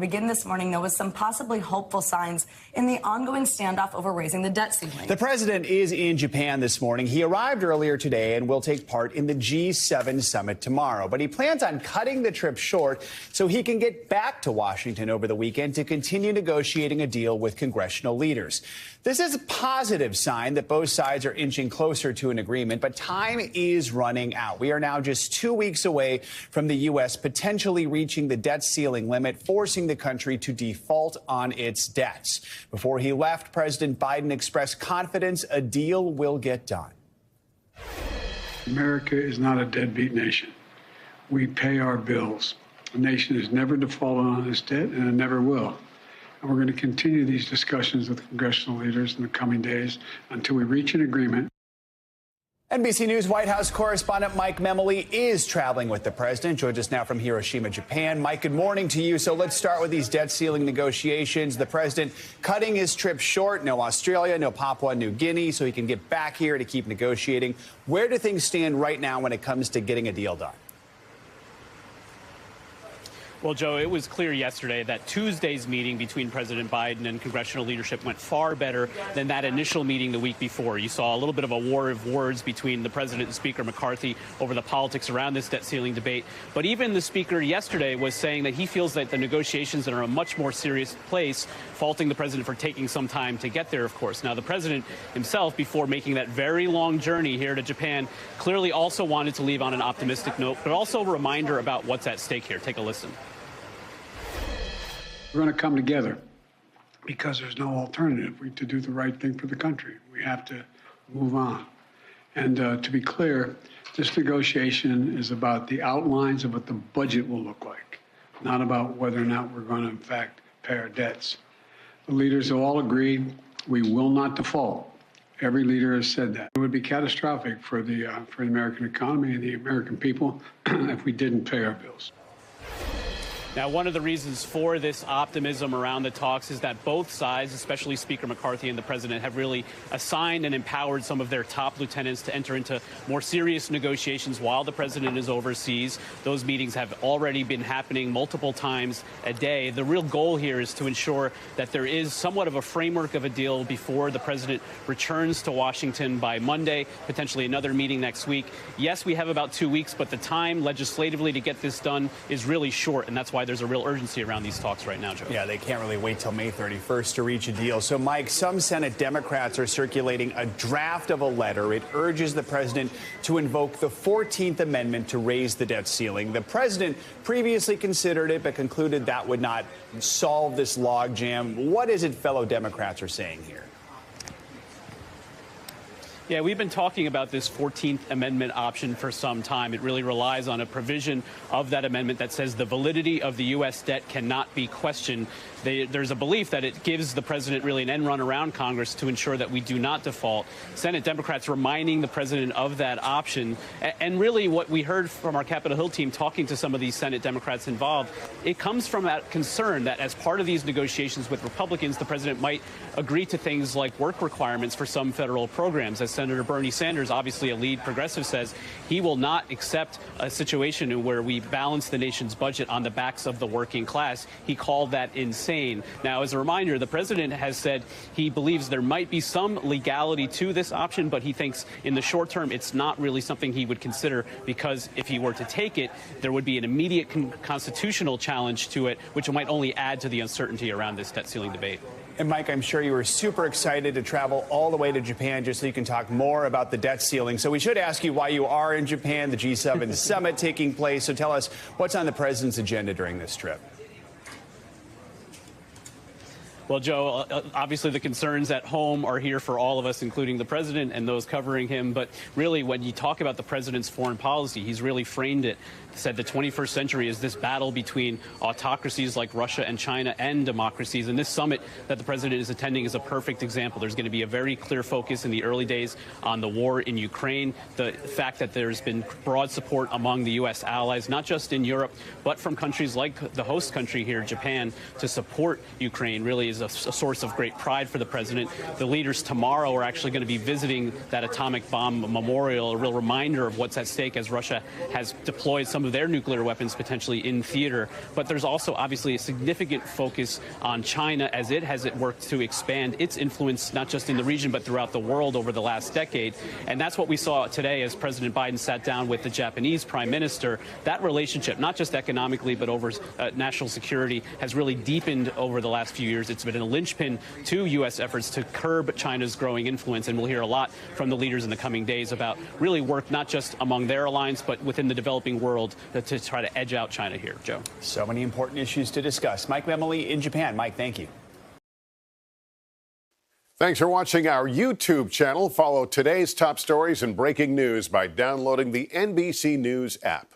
begin this morning, though, with some possibly hopeful signs in the ongoing standoff over raising the debt ceiling. The president is in Japan this morning. He arrived earlier today and will take part in the G7 summit tomorrow. But he plans on cutting the trip short so he can get back to Washington over the weekend to continue negotiating a deal with congressional leaders. This is a positive sign that both sides are inching closer to an agreement, but time is running out. We are now just 2 weeks away from the U.S. potentially reaching the debt ceiling limit, forcing the country to default on its debts. Before he left, President Biden expressed confidence a deal will get done. America is not a deadbeat nation. We pay our bills. The nation has never defaulted on its debt, and it never will. And we're going to continue these discussions with congressional leaders in the coming days until we reach an agreement. NBC News White House correspondent Mike Memoli is traveling with the president. Joins us now from Hiroshima, Japan. Mike, good morning to you. So let's start with these debt ceiling negotiations. The president cutting his trip short. No Australia, no Papua New Guinea, so he can get back here to keep negotiating. Where do things stand right now when it comes to getting a deal done? Well, Joe, it was clear yesterday that Tuesday's meeting between President Biden and congressional leadership went far better than that initial meeting the week before. You saw a little bit of a war of words between the president and Speaker McCarthy over the politics around this debt ceiling debate. But even the speaker yesterday was saying that he feels that the negotiations are in a much more serious place, faulting the president for taking some time to get there, of course. Now, the president himself, before making that very long journey here to Japan, clearly also wanted to leave on an optimistic note, but also a reminder about what's at stake here. Take a listen. We're going to come together because there's no alternative to do the right thing for the country. We have to move on. And to be clear, this negotiation is about the outlines of what the budget will look like, not about whether or not we're going to, in fact, pay our debts. The leaders have all agreed we will not default. Every leader has said that. It would be catastrophic for the American economy and the American people if we didn't pay our bills. Now, one of the reasons for this optimism around the talks is that both sides, especially Speaker McCarthy and the president, have really assigned and empowered some of their top lieutenants to enter into more serious negotiations while the president is overseas. Those meetings have already been happening multiple times a day. The real goal here is to ensure that there is somewhat of a framework of a deal before the president returns to Washington by Monday, potentially another meeting next week. Yes, we have about 2 weeks, but the time legislatively to get this done is really short, and that's why there's a real urgency around these talks right now, Joe. Yeah, they can't really wait till May 31st to reach a deal. So, Mike, some Senate Democrats are circulating a draft of a letter. It urges the president to invoke the 14th Amendment to raise the debt ceiling. The president previously considered it, but concluded that would not solve this logjam. What is it fellow Democrats are saying here? Yeah, we've been talking about this 14th Amendment option for some time. It really relies on a provision of that amendment that says the validity of the U.S. debt cannot be questioned. There's a belief that it gives the president really an end run around Congress to ensure that we do not default. Senate Democrats reminding the president of that option. And really what we heard from our Capitol Hill team talking to some of these Senate Democrats involved, it comes from that concern that as part of these negotiations with Republicans, the president might agree to things like work requirements for some federal programs. As Senator Bernie Sanders, obviously a lead progressive, says he will not accept a situation where we balance the nation's budget on the backs of the working class. He called that insane. Now, as a reminder, the president has said he believes there might be some legality to this option, but he thinks in the short term it's not really something he would consider, because if he were to take it, there would be an immediate constitutional challenge to it, which might only add to the uncertainty around this debt ceiling debate. And, Mike, I'm sure you were super excited to travel all the way to Japan just so you can talk more about the debt ceiling. So we should ask you why you are in Japan, the G7 summit taking place. So tell us what's on the president's agenda during this trip. Well, Joe, obviously the concerns at home are here for all of us, including the president and those covering him. But really, when you talk about the president's foreign policy, he's really framed it, said the 21st century is this battle between autocracies like Russia and China and democracies. And this summit that the president is attending is a perfect example. There's going to be a very clear focus in the early days on the war in Ukraine, the fact that there's been broad support among the U.S. allies, not just in Europe, but from countries like the host country here, Japan, to support Ukraine really is a source of great pride for the president. The leaders tomorrow are actually going to be visiting that atomic bomb memorial, a real reminder of what's at stake as Russia has deployed some some of their nuclear weapons potentially in theater. But there's also obviously a significant focus on China as it has worked to expand its influence, not just in the region, but throughout the world over the last decade. And that's what we saw today as President Biden sat down with the Japanese prime minister. That relationship, not just economically, but over national security, has really deepened over the last few years. It's been a linchpin to U.S. efforts to curb China's growing influence. And we'll hear a lot from the leaders in the coming days about really work not just among their alliance, but within the developing world to try to edge out China here. Joe. So many important issues to discuss. Mike Memoli in Japan. Mike, thank you. Thanks for watching our YouTube channel. Follow today's top stories and breaking news by downloading the NBC News app.